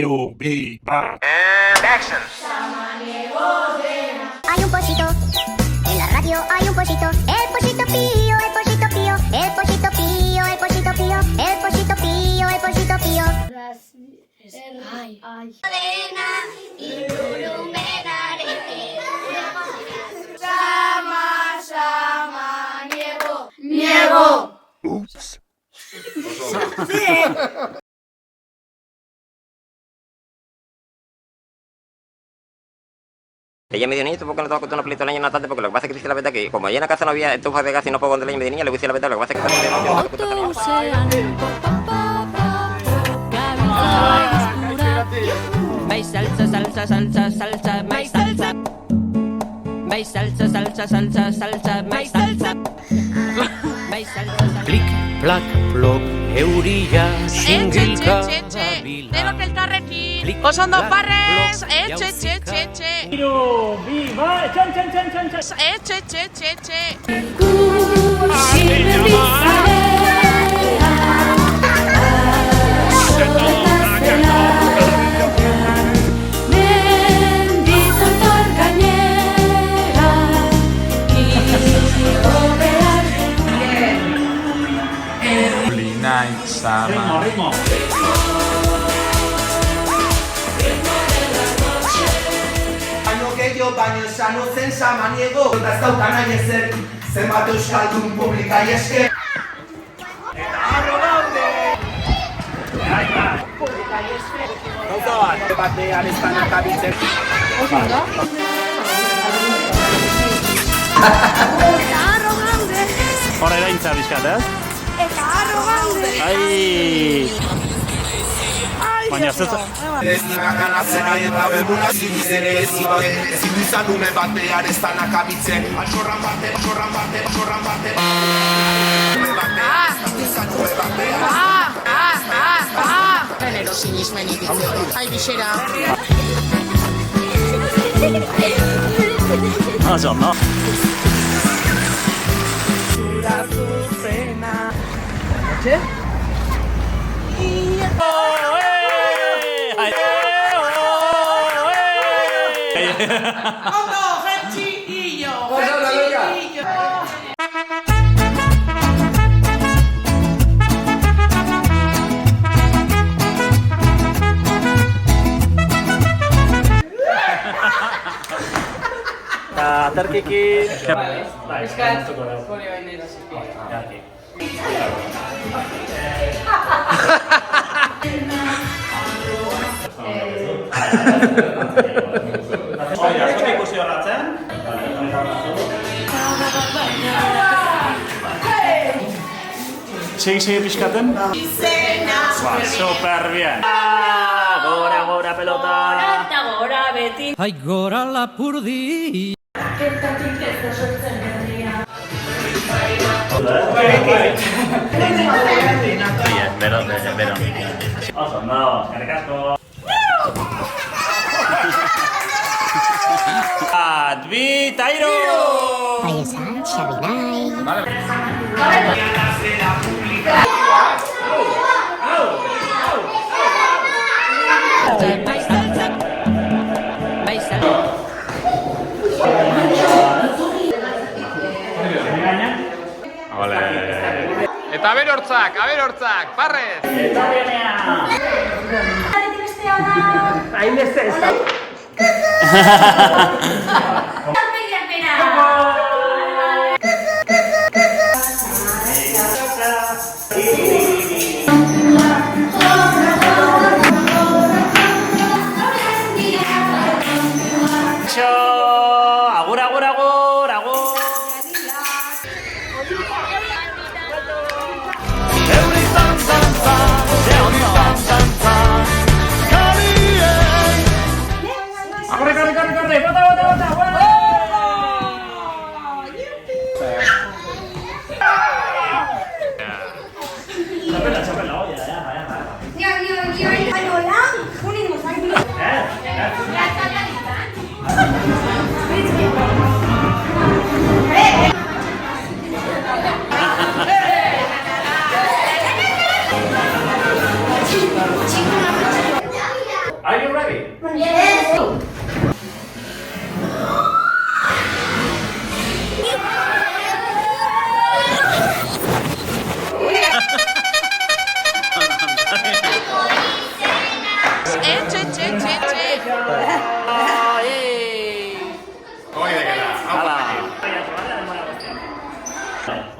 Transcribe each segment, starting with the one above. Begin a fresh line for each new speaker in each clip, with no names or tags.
You be back.
And action.
Hay un pollito, en la radio hay un pollito, el pollito pío, el pollito pío, el pollito pío, el pollito pío, el pollito pío, el pollito pío. Arena ingurumen Sama, niego.
Oops.
Ella me dijo, niño, ¿por qué no te vas a contar una película de una tarde? Porque lo que pasa es que dice la verdad que como allí en la casa no había estufas de gas y no fogón de leña, me dijo, niña, le voy a decir la verdad, lo que pasa es que
Mais salsa, salsa, salsa, salsa, mais salsa. Mais salsa, salsa, salsa, salsa, mais salsa. Mais salsa, salsa.
Klik, plak, plok, euria, singilka,
Denok elkarrekin, oso ondo parrez, etxe.
Hiru, bi, bai, txan.
Etxe.
Night Sama.
Ritmo.
Baino gehiago, baino esano zen samaniego. Eta ez daukan nahi ezer, zenbat euskaldun publikai esker. Eta harro daude! Gauza bat, batean ez danak abitzen.
Hora eraintza bizkat,
Eta harro gaude.
Ai! Baina ez
Ez nimakan atzera eta bebuna ziniz ere ez zigoen. Ezin izan ume batean ez danak abitzen. Altxorran bate.
Genero sinismenik. Ai, bixera.
Oso, no?
Ondo, jetxillo.
Eta aterkikin... Askotik ikusi horratzen. Segi pixkaten. Super bien. Gora pelota.
Gora beti.
Ai gora lapurdi.
Bero. Oso, no, eskerrik asko. Bat, bi, tairo!
Bai esan, xabi nahi.
Mais salsa. Mais salsa.
Eta aberortzak, parrez! Hainbeste ez da.
Agur. Corre, bota.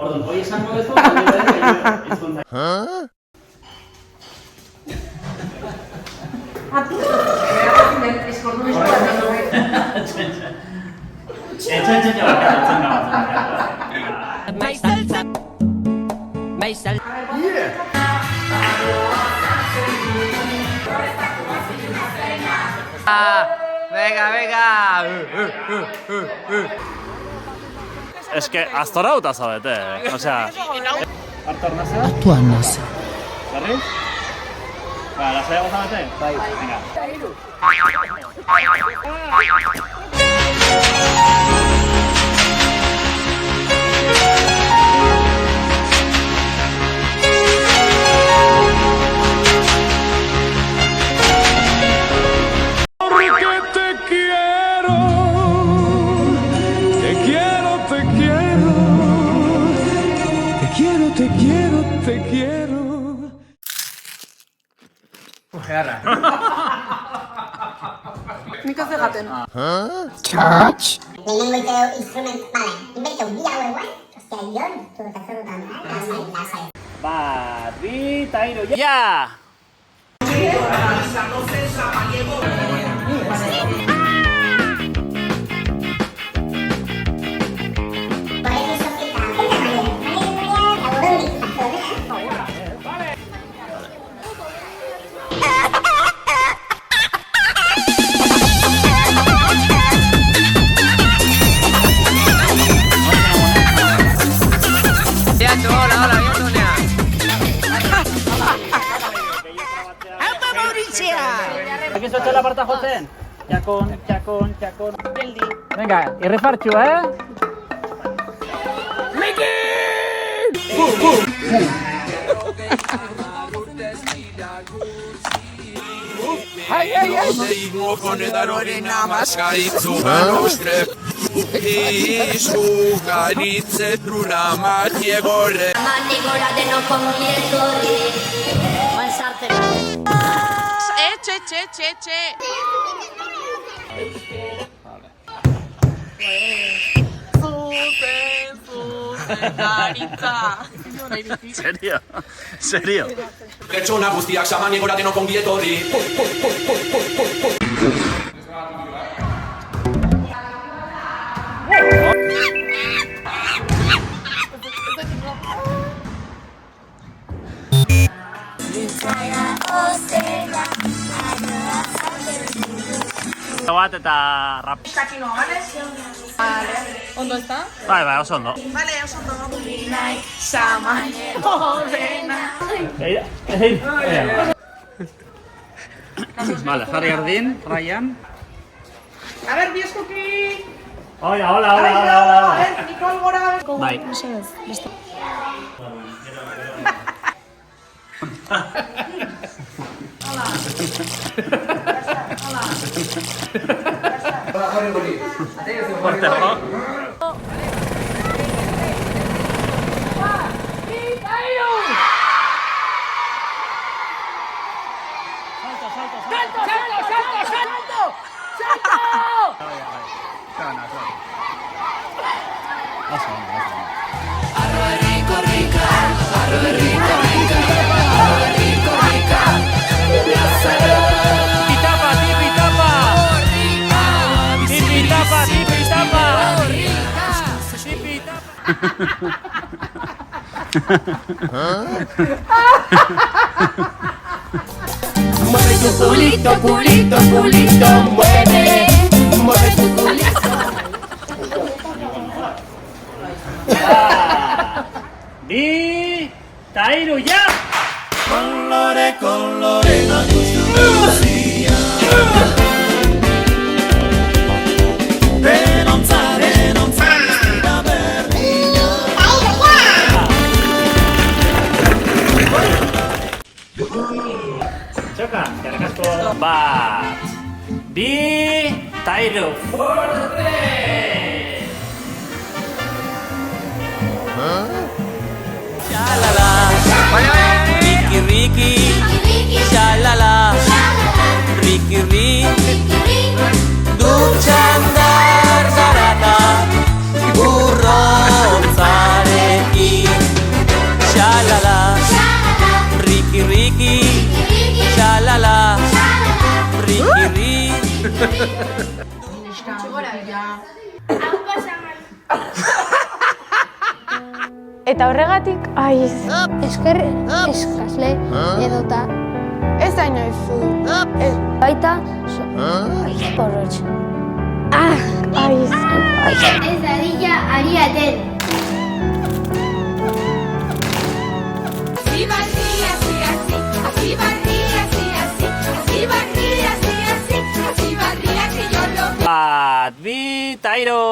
Orduan, hoi esango duzu, hizkuntza. Etxe bakartzen gabatzen.
My salsa. My salsa.
Es que astorauta zaudete, osea... Artur nazio? Artuan nazio. Berri? Ba, lasaiago zaudete? Bai. Venga.
Nik ez egaten.
Lehenengo instrument, vale, invento un día web, hostia, Ion, tu que hacerlo también, lasai.
Bat, bi, ta hiru, ja! Egizu etxela aparta jotzen? Txakon, txakon, txakon... Geldi. Venga, irrifartxu,
Che.
Serio?
Pertsona guztiak samaniegora denok ongi etorri.
Bat eta rap.
Kakinoa, bale? Vale. Ondo ez da?
Bai, oso ondo.
Vale, oso ondo. Nahi, samane, horrena.
Vale, jarri erdin, Ryan.
A ver, bieskoki!
Hola.
Nikol gora.
Bai.
Mueve tu culito, culito, culito, mueve. Mueve tu culito.
Bi, ta hiru, ja!
Con Lorena Guztia.
Txoka, jarrikasko bat, Bi, tairu. Shalala, Riki Riki, shalala, Riki Riki, dutxan dar zarata, burron zarekin. Shalala, Riki Riki, shalala, Riki Riki.
Eta horregatik, eskasle edota ez da inoizu. Baita, porrotx. Ez dadila ariaten.
Así barría, así, así, así barría, así, así, así barría, así, así, así barría que yo lo...
Bat, bi, tairu.